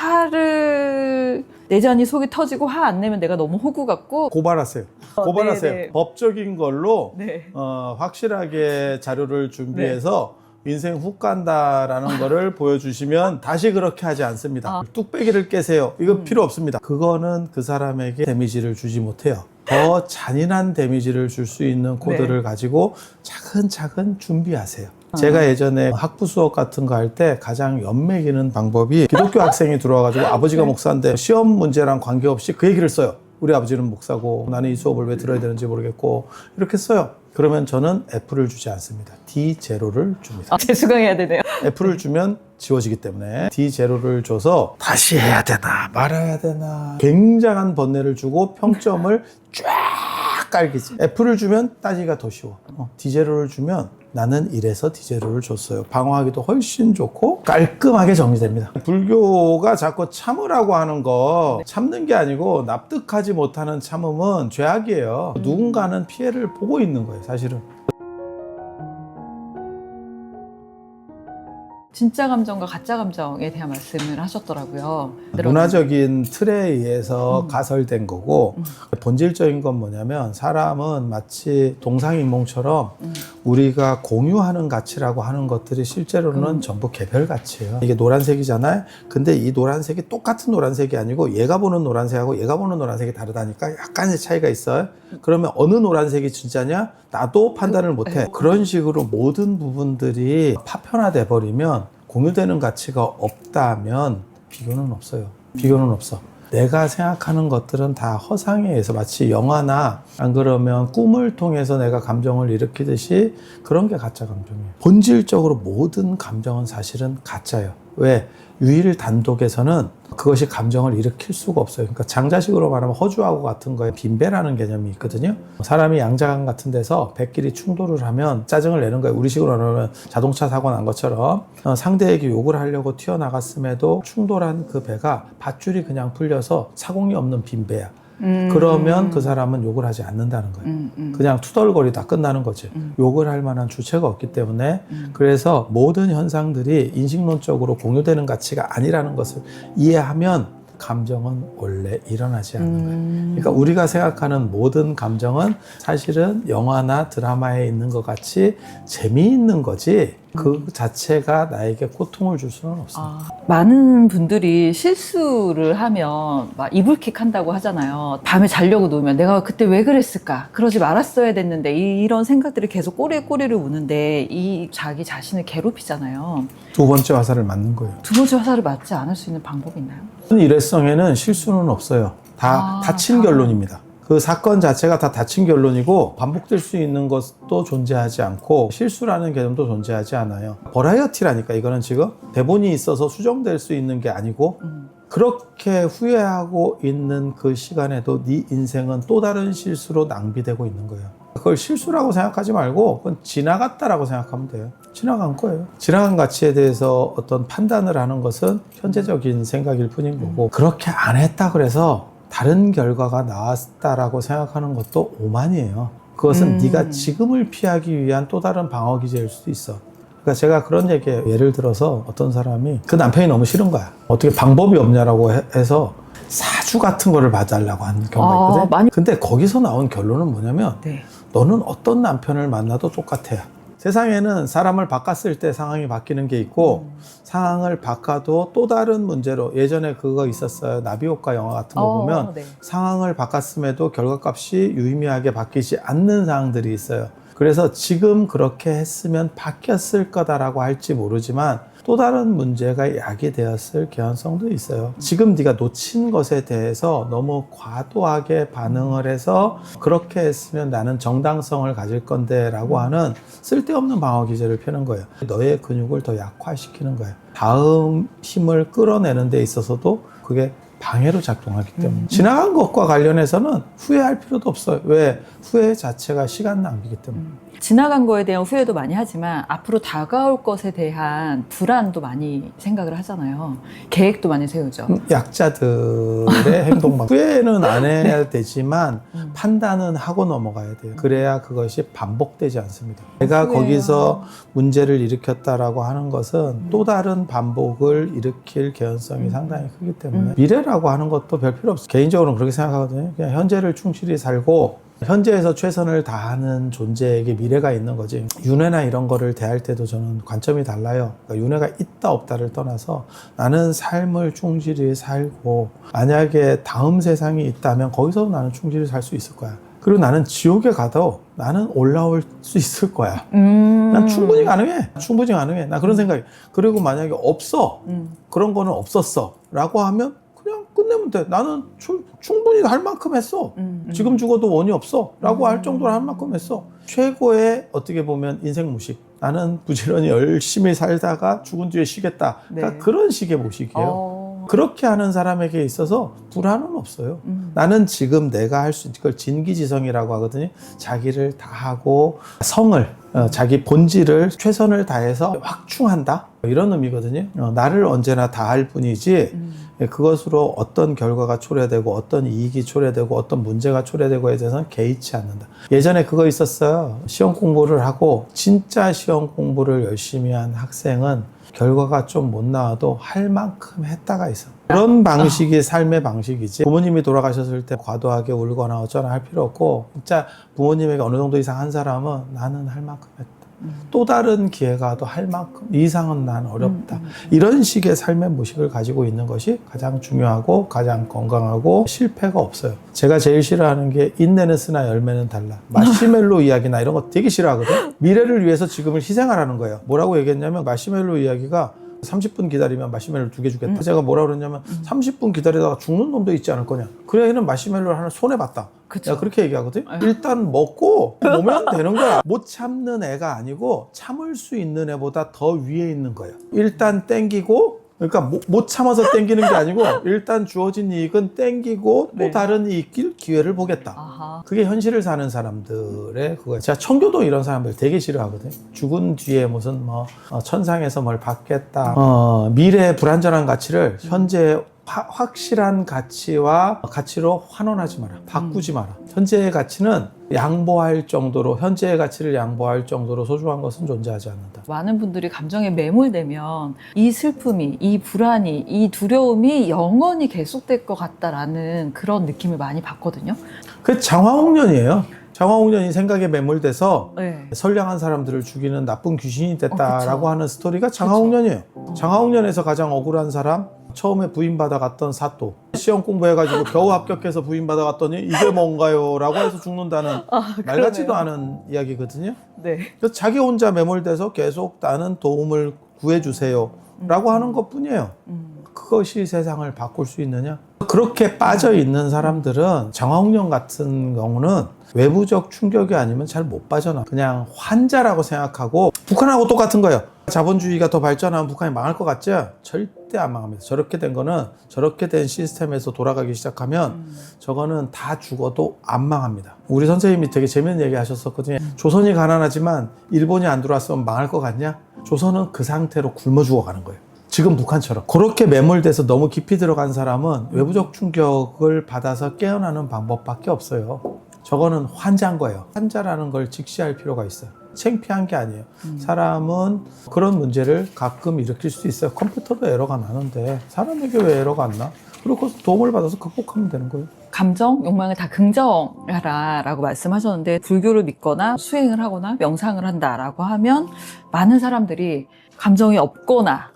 화를 내자니 속이 터지고 화 안 내면 내가 너무 호구 같고 고발하세요. 고발하세요. 네네. 법적인 걸로 네. 확실하게 자료를 준비해서 인생 훅 간다라는 거를 보여주시면 다시 그렇게 하지 않습니다. 뚝배기를 깨세요. 이거 필요 없습니다. 그거는 그 사람에게 데미지를 주지 못해요. 더 잔인한 데미지를 줄 수 있는 코드를 가지고 차근차근 준비하세요. 제가 예전에 학부 수업 같은 거 할 때 가장 연맥이는 방법이 기독교 학생이 들어와가지고 아버지가 목사인데 시험 문제랑 관계없이 그 얘기를 써요. 우리 아버지는 목사고 나는 이 수업을 왜 들어야 되는지 모르겠고 이렇게 써요. 그러면 저는 F를 주지 않습니다. D0를 줍니다. 재수강해야 되네요. F를 주면 지워지기 때문에 D0를 줘서 다시 해야 되나 말아야 되나 굉장한 번뇌를 주고 평점을 쫙 깔기지. F를 주면 따지기가 더 쉬워. D0를 주면 나는 이래서 D0를 줬어요. 방어하기도 훨씬 좋고 깔끔하게 정리됩니다. 불교가 자꾸 참으라고 하는 거 참는 게 아니고 납득하지 못하는 참음은 죄악이에요. 누군가는 피해를 보고 있는 거예요, 사실은. 진짜 감정과 가짜 감정에 대한 말씀을 하셨더라고요. 문화적인 틀에 의해서 가설된 거고 본질적인 건 뭐냐면 사람은 마치 동상이몽처럼 우리가 공유하는 가치라고 하는 것들이 실제로는 전부 개별 가치예요. 이게 노란색이잖아요. 근데 이 노란색이 똑같은 노란색이 아니고 얘가 보는 노란색하고 얘가 보는 노란색이 다르다니까 약간의 차이가 있어요. 그러면 어느 노란색이 진짜냐? 나도 판단을 못해. 그런 식으로 모든 부분들이 파편화돼 버리면 공유되는 가치가 없다면 비교는 없어요. 비교는 없어. 내가 생각하는 것들은 다 허상에 의해서 마치 영화나 안 그러면 꿈을 통해서 내가 감정을 일으키듯이 그런 게 가짜 감정이에요. 본질적으로 모든 감정은 사실은 가짜예요. 왜? 유일 단독에서는 그것이 감정을 일으킬 수가 없어요. 그러니까 장자식으로 말하면 허주하고 같은 거에 빈배라는 개념이 있거든요. 사람이 양자강 같은 데서 배끼리 충돌을 하면 짜증을 내는 거예요. 우리식으로 말하면 자동차 사고 난 것처럼 상대에게 욕을 하려고 튀어나갔음에도 충돌한 그 배가 밧줄이 그냥 풀려서 사공이 없는 빈배야. 그러면 그 사람은 욕을 하지 않는다는 거예요. 그냥 투덜거리다 끝나는 거지. 욕을 할 만한 주체가 없기 때문에 그래서 모든 현상들이 인식론적으로 공유되는 가치가 아니라는 것을 이해하면 감정은 원래 일어나지 않는 거예요. 그러니까 우리가 생각하는 모든 감정은 사실은 영화나 드라마에 있는 것 같이 재미있는 거지 그 자체가 나에게 고통을 줄 수는 없습니다. 많은 분들이 실수를 하면 막 이불킥 한다고 하잖아요. 밤에 자려고 누우면 내가 그때 왜 그랬을까? 그러지 말았어야 됐는데 이런 생각들이 계속 꼬리에 꼬리를 무는데 이 자기 자신을 괴롭히잖아요. 두 번째 화살을 맞는 거예요. 두 번째 화살을 맞지 않을 수 있는 방법이 있나요? 일회성에는 실수는 없어요. 다 다친 결론입니다. 그 사건 자체가 다 다친 결론이고 반복될 수 있는 것도 존재하지 않고 실수라는 개념도 존재하지 않아요. 버라이어티라니까 이거는 지금 대본이 있어서 수정될 수 있는 게 아니고 그렇게 후회하고 있는 그 시간에도 네 인생은 또 다른 실수로 낭비되고 있는 거예요. 그걸 실수라고 생각하지 말고 그건 지나갔다라고 생각하면 돼요. 지나간 거예요. 지나간 가치에 대해서 어떤 판단을 하는 것은 현재적인 생각일 뿐인 거고 그렇게 안 했다 그래서 다른 결과가 나왔다라고 생각하는 것도 오만이에요. 그것은 네가 지금을 피하기 위한 또 다른 방어 기제일 수도 있어. 그러니까 제가 그런 얘기예요. 예를 들어서 어떤 사람이 그 남편이 너무 싫은 거야. 어떻게 방법이 없냐라고 해서 사주 같은 거를 봐달라고 하는 경우가 있거든. 근데 거기서 나온 결론은 뭐냐면 너는 어떤 남편을 만나도 똑같아. 세상에는 사람을 바꿨을 때 상황이 바뀌는 게 있고 상황을 바꿔도 또 다른 문제로 예전에 그거 있었어요. 나비효과 영화 같은 거 보면 상황을 바꿨음에도 결과값이 유의미하게 바뀌지 않는 상황들이 있어요. 그래서 지금 그렇게 했으면 바뀌었을 거다라고 할지 모르지만 또 다른 문제가 야기되었을 개연성도 있어요. 지금 네가 놓친 것에 대해서 너무 과도하게 반응을 해서 그렇게 했으면 나는 정당성을 가질 건데 라고 하는 쓸데없는 방어 기제를 펴는 거예요. 너의 근육을 더 약화시키는 거예요. 다음 힘을 끌어내는 데 있어서도 그게 방해로 작동하기 때문에 지나간 것과 관련해서는 후회할 필요도 없어요. 왜? 후회 자체가 시간 낭비이기 때문에. 지나간 거에 대한 후회도 많이 하지만 앞으로 다가올 것에 대한 불안도 많이 생각을 하잖아요. 계획도 많이 세우죠. 약자들의 행동방 후회는 안 해야 되지만 판단은 하고 넘어가야 돼요. 그래야 그것이 반복되지 않습니다. 내가 후회요. 거기서 문제를 일으켰다라고 하는 것은 또 다른 반복을 일으킬 개연성이 상당히 크기 때문에 미래라고 하는 것도 별 필요 없어요. 개인적으로는 그렇게 생각하거든요. 그냥 현재를 충실히 살고 현재에서 최선을 다하는 존재에게 미래가 있는 거지. 윤회나 이런 거를 대할 때도 저는 관점이 달라요. 그러니까 윤회가 있다 없다를 떠나서 나는 삶을 충실히 살고 만약에 다음 세상이 있다면 거기서도 나는 충실히 살 수 있을 거야. 그리고 나는 지옥에 가도 나는 올라올 수 있을 거야. 난 충분히 가능해. 충분히 가능해. 나 그런 생각이. 그리고 만약에 없어. 그런 거는 없었어. 라고 하면 그냥 끝내면 돼. 나는 충분히 할 만큼 했어. 지금 죽어도 원이 없어. 라고 할 정도로 할 만큼 했어. 최고의 어떻게 보면 인생 모식. 나는 부지런히 열심히 살다가 죽은 뒤에 쉬겠다. 그러니까 네. 그런 식의 모식이에요. 그렇게 하는 사람에게 있어서 불안은 없어요. 나는 지금 내가 할 수 있는 걸 진기지성이라고 하거든요. 자기를 다하고 성을 자기 본질을 최선을 다해서 확충한다 이런 의미거든요. 나를 언제나 다할 뿐이지 그것으로 어떤 결과가 초래되고 어떤 이익이 초래되고 어떤 문제가 초래되고에 대해서는 개의치 않는다. 예전에 그거 있었어요. 시험 공부를 하고 진짜 시험 공부를 열심히 한 학생은 결과가 좀 못 나와도 할 만큼 했다가 있어. 그런 방식이 삶의 방식이지. 부모님이 돌아가셨을 때 과도하게 울거나 어쩌나 할 필요 없고 진짜 부모님에게 어느 정도 이상 한 사람은 나는 할 만큼 했다. 또 다른 기회가 또 할 만큼 이상은 난 어렵다. 이런 식의 삶의 모식을 가지고 있는 것이 가장 중요하고 가장 건강하고 실패가 없어요. 제가 제일 싫어하는 게 인내는 쓰나 열매는 달라. 마시멜로 이야기나 이런 거 되게 싫어하거든. 미래를 위해서 지금을 희생하라는 거예요. 뭐라고 얘기했냐면 마시멜로 이야기가 30분 기다리면 마시멜로 2개 주겠다. 제가 뭐라 그랬냐면 30분 기다리다가 죽는 놈도 있지 않을 거냐. 그래 얘는 마시멜로를 하나 손해봤다. 그쵸. 내가 그렇게 얘기하거든. 일단 먹고 보면 되는 거야. 못 참는 애가 아니고 참을 수 있는 애보다 더 위에 있는 거예요. 일단 땡기고 그러니까 못 참아서 땡기는 게 아니고 일단 주어진 이익은 땡기고 또 네. 다른 이익 기회를 보겠다. 아하. 그게 현실을 사는 사람들의 그거예요. 제가 청교도 이런 사람들 되게 싫어하거든요. 죽은 뒤에 무슨 천상에서 뭘 받겠다. 미래의 불완전한 가치를 현재 확실한 가치로 환원하지 마라. 바꾸지 마라. 현재의 가치는 양보할 정도로 현재의 가치를 양보할 정도로 소중한 것은 존재하지 않는다. 많은 분들이 감정에 매몰되면 이 슬픔이, 이 불안이, 이 두려움이 영원히 계속될 것 같다라는 그런 느낌을 많이 받거든요. 그 장화홍련이에요. 장화홍련이 생각에 매몰돼서 네. 선량한 사람들을 죽이는 나쁜 귀신이 됐다라고 그쵸. 하는 스토리가 장화홍련이에요. 장화홍련에서 가장 억울한 사람 처음에 부인받아갔던 사또 시험 공부해가지고 겨우 합격해서 부인받아갔더니 이게 뭔가요? 라고 해서 죽는다는 말 같지도 않은 이야기거든요. 네. 그래서 자기 혼자 매몰돼서 계속 나는 도움을 구해주세요 라고 하는 것 뿐이에요. 그것이 세상을 바꿀 수 있느냐? 그렇게 빠져 있는 사람들은 장화홍련 같은 경우는 외부적 충격이 아니면 잘 못 빠져나. 그냥 환자라고 생각하고 북한하고 똑같은 거예요. 자본주의가 더 발전하면 북한이 망할 것 같죠? 절대 안 망합니다. 저렇게 된 거는 저렇게 된 시스템에서 돌아가기 시작하면 저거는 다 죽어도 안 망합니다. 우리 선생님이 되게 재밌는 얘기 하셨었거든요. 조선이 가난하지만 일본이 안 들어왔으면 망할 것 같냐? 조선은 그 상태로 굶어 죽어가는 거예요. 지금 북한처럼. 그렇게 매몰돼서 너무 깊이 들어간 사람은 외부적 충격을 받아서 깨어나는 방법밖에 없어요. 저거는 환자인 거예요. 환자라는 걸 직시할 필요가 있어요. 창피한 게 아니에요. 사람은 그런 문제를 가끔 일으킬 수 있어요. 컴퓨터도 에러가 나는데 사람에게 왜 에러가 안 나? 그리고 거기서 도움을 받아서 극복하면 되는 거예요. 감정, 욕망을 다 긍정하라라고 말씀하셨는데 불교를 믿거나 수행을 하거나 명상을 한다라고 하면 많은 사람들이 감정이 없거나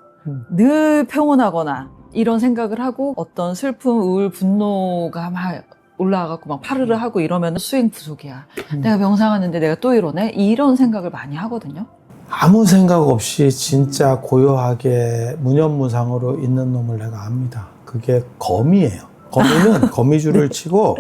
늘 평온하거나 이런 생각을 하고 어떤 슬픔, 우울, 분노가 막 올라가고 막 파르르 하고 이러면 수행 부족이야. 내가 명상하는데 내가 또 이러네? 이런 생각을 많이 하거든요. 아무 생각 없이 진짜 고요하게 무념무상으로 있는 놈을 내가 압니다. 그게 거미예요. 거미는 거미줄을 치고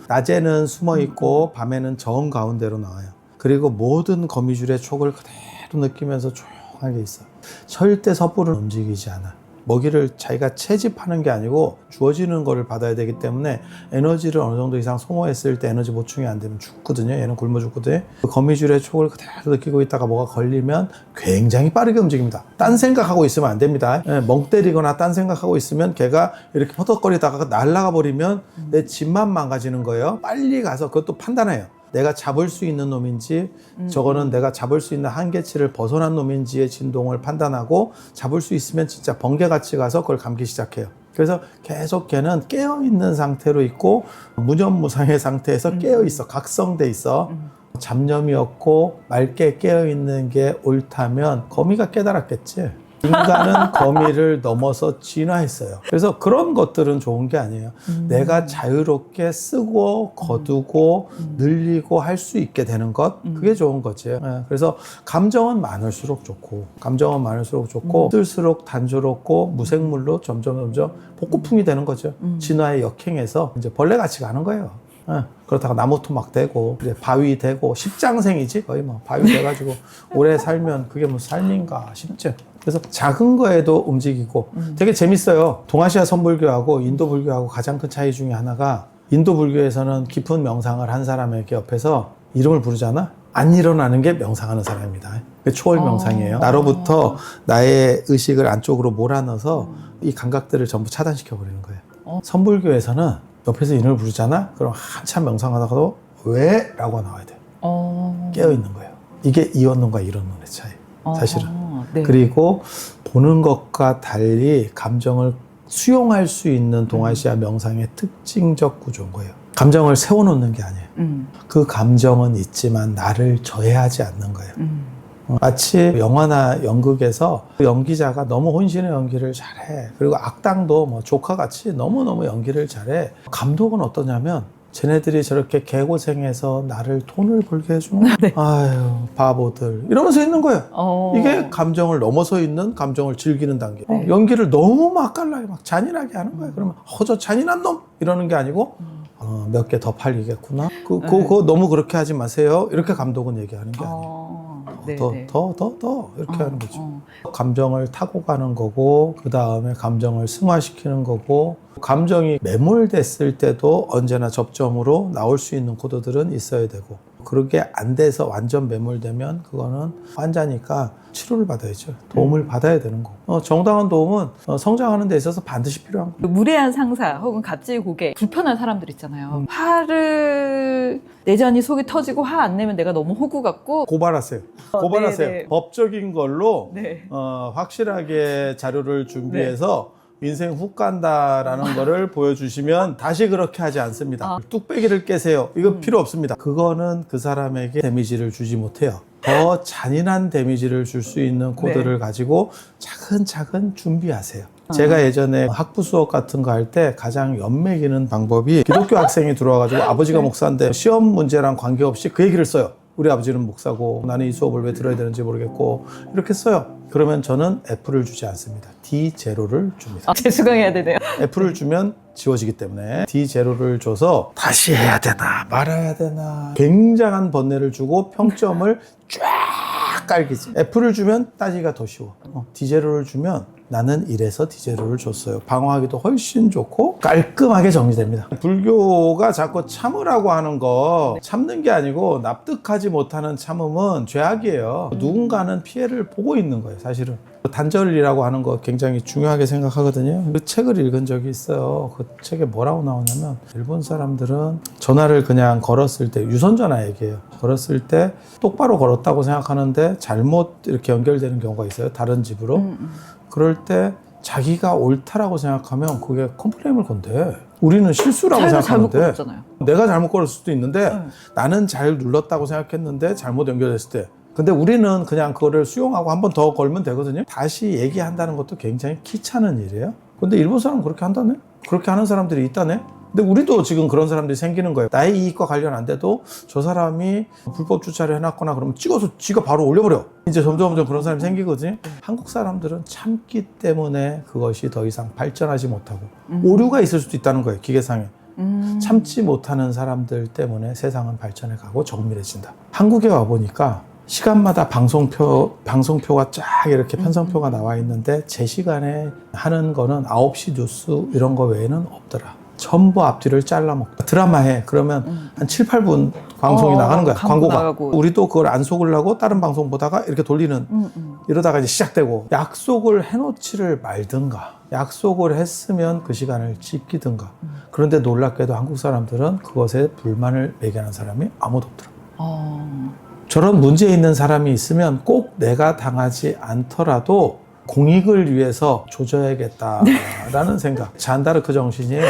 낮에는 숨어 있고 밤에는 정 가운데로 나와요. 그리고 모든 거미줄의 촉을 그대로 느끼면서 조용하게 있어. 절대 섣부른 움직이지 않아. 먹이를 자기가 채집하는 게 아니고 주어지는 거를 받아야 되기 때문에 에너지를 어느 정도 이상 소모했을 때 에너지 보충이 안 되면 죽거든요. 얘는 굶어 죽거든요. 거미줄의 촉을 그대로 느끼고 있다가 뭐가 걸리면 굉장히 빠르게 움직입니다. 딴 생각하고 있으면 안 됩니다. 멍 때리거나 딴 생각하고 있으면 걔가 이렇게 퍼덕거리다가 날아가 버리면 내 집만 망가지는 거예요. 빨리 가서 그것도 판단해요. 내가 잡을 수 있는 놈인지 저거는 내가 잡을 수 있는 한계치를 벗어난 놈인지의 진동을 판단하고 잡을 수 있으면 진짜 번개같이 가서 그걸 감기 시작해요. 그래서 계속 걔는 깨어있는 상태로 있고 무념무상의 상태에서 깨어있어. 각성돼 있어. 잡념이 없고 맑게 깨어있는 게 옳다면 거미가 깨달았겠지. 인간은 거미를 넘어서 진화했어요. 그래서 그런 것들은 좋은 게 아니에요. 내가 자유롭게 쓰고 거두고 늘리고 할 수 있게 되는 것, 그게 좋은 거지. 그래서 감정은 많을수록 좋고 쓸수록 단조롭고 무생물로 점점 복고풍이 되는 거죠. 진화의 역행에서 이제 벌레같이 가는 거예요. 그렇다가 나무 토막 되고 이제 바위 되고 십장생이지 거의 뭐 바위 돼가지고 오래 살면 그게 무슨 삶인가 싶죠. 그래서 작은 거에도 움직이고 되게 재밌어요. 동아시아 선불교하고 인도 불교하고 가장 큰 차이 중에 하나가 인도 불교에서는 깊은 명상을 한 사람에게 옆에서 이름을 부르잖아. 안 일어나는 게 명상하는 사람입니다. 그게 초월 명상이에요. 나로부터 나의 의식을 안쪽으로 몰아넣어서 이 감각들을 전부 차단시켜 버리는 거예요. 선불교에서는 옆에서 이름을 부르잖아. 그럼 한참 명상하다가도 왜? 라고 나와야 돼. 깨어있는 거예요. 이게 이원론과 이론론의 차이. 사실은. 네. 그리고 보는 것과 달리 감정을 수용할 수 있는 동아시아 명상의 특징적 구조인 거예요. 감정을 세워놓는 게 아니에요. 그 감정은 있지만 나를 저해하지 않는 거예요. 마치 영화나 연극에서 그 연기자가 너무 혼신의 연기를 잘해. 그리고 악당도 뭐 조카같이 너무너무 연기를 잘해. 감독은 어떠냐면 쟤네들이 저렇게 개고생해서 나를 돈을 벌게 해주면 네. 아유 바보들 이러면서 있는 거예요. 이게 감정을 넘어서 있는 감정을 즐기는 단계. 연기를 너무 맛깔나게 막 잔인하게 하는 거예요. 그러면 저 잔인한 놈 이러는 게 아니고 몇 개 더 팔리겠구나. 그거 너무 그렇게 하지 마세요. 이렇게 감독은 얘기하는 게 아니에요. 더 이렇게 하는 거죠. 감정을 타고 가는 거고 그 다음에 감정을 승화시키는 거고 감정이 매몰됐을 때도 언제나 접점으로 나올 수 있는 코드들은 있어야 되고 그렇게 안 돼서 완전 매몰되면 그거는 환자니까 치료를 받아야죠. 도움을 받아야 되는 거고 정당한 도움은 성장하는 데 있어서 반드시 필요한 거예요. 무례한 상사 혹은 갑질 고객 불편한 사람들 있잖아요. 화를 내전이 속이 터지고 화 안 내면 내가 너무 호구 같고 고발하세요. 네네. 법적인 걸로 네. 확실하게 자료를 준비해서 인생 훅 간다라는 거를 보여주시면 다시 그렇게 하지 않습니다. 뚝배기를 깨세요. 이거 필요 없습니다. 그거는 그 사람에게 데미지를 주지 못해요. 더 잔인한 데미지를 줄 수 있는 코드를 가지고 차근차근 준비하세요. 제가 예전에 학부 수업 같은 거 할 때 가장 연맥이는 방법이 기독교 학생이 들어와가지고 아버지가 목사인데 시험 문제랑 관계없이 그 얘기를 써요. 우리 아버지는 목사고 나는 이 수업을 왜 들어야 되는지 모르겠고 이렇게 써요. 그러면 저는 F를 주지 않습니다. D0를 줍니다. 재수강해야 되네요. F를 주면 지워지기 때문에 D0를 줘서 다시 해야 되나 말아야 되나 굉장한 번뇌를 주고 평점을 쫙 깔기지. F를 주면 따지기가 더 쉬워. D0를 주면 나는 이래서 D0를 줬어요. 방어하기도 훨씬 좋고 깔끔하게 정리됩니다. 불교가 자꾸 참으라고 하는 거 참는 게 아니고 납득하지 못하는 참음은 죄악이에요. 누군가는 피해를 보고 있는 거예요. 사실은. 단절이라고 하는 거 굉장히 중요하게 생각하거든요. 그 책을 읽은 적이 있어요. 그 책에 뭐라고 나오냐면 일본 사람들은 전화를 그냥 걸었을 때 유선전화 얘기해요. 걸었을 때 똑바로 걸었다고 생각하는데 잘못 이렇게 연결되는 경우가 있어요. 다른 집으로. 그럴 때 자기가 옳다라고 생각하면 그게 컴플레인을 건대. 우리는 실수라고 생각하는데 내가 잘못 걸을 수도 있는데 나는 잘 눌렀다고 생각했는데 잘못 연결됐을 때 근데 우리는 그냥 그거를 수용하고 한 번 더 걸면 되거든요. 다시 얘기한다는 것도 굉장히 귀찮은 일이에요. 근데 일본 사람은 그렇게 한다네? 그렇게 하는 사람들이 있다네? 근데 우리도 지금 그런 사람들이 생기는 거예요. 나의 이익과 관련 안 돼도 저 사람이 불법 주차를 해놨거나 그러면 찍어서 지가 바로 올려버려. 이제 점점 그런 사람이 생기거든요. 한국 사람들은 참기 때문에 그것이 더 이상 발전하지 못하고 오류가 있을 수도 있다는 거예요. 기계상에. 참지 못하는 사람들 때문에 세상은 발전해 가고 정밀해진다. 한국에 와보니까 시간마다 방송표가 쫙 이렇게 편성표가 나와 있는데 제 시간에 하는 거는 9시 뉴스 이런 거 외에는 없더라. 전부 앞뒤를 잘라 먹다. 드라마 해. 그러면 한 7, 8분 방송이 나가는 거야. 광고가. 나가고. 우리도 그걸 안 속으려고 다른 방송 보다가 이렇게 돌리는 이러다가 이제 시작되고 약속을 해놓지를 말든가 약속을 했으면 그 시간을 지키든가 그런데 놀랍게도 한국 사람들은 그것에 불만을 매겨하는 사람이 아무도 없더라. 저런 문제 있는 사람이 있으면 꼭 내가 당하지 않더라도 공익을 위해서 조져야겠다라는 생각. 잔다르크 정신이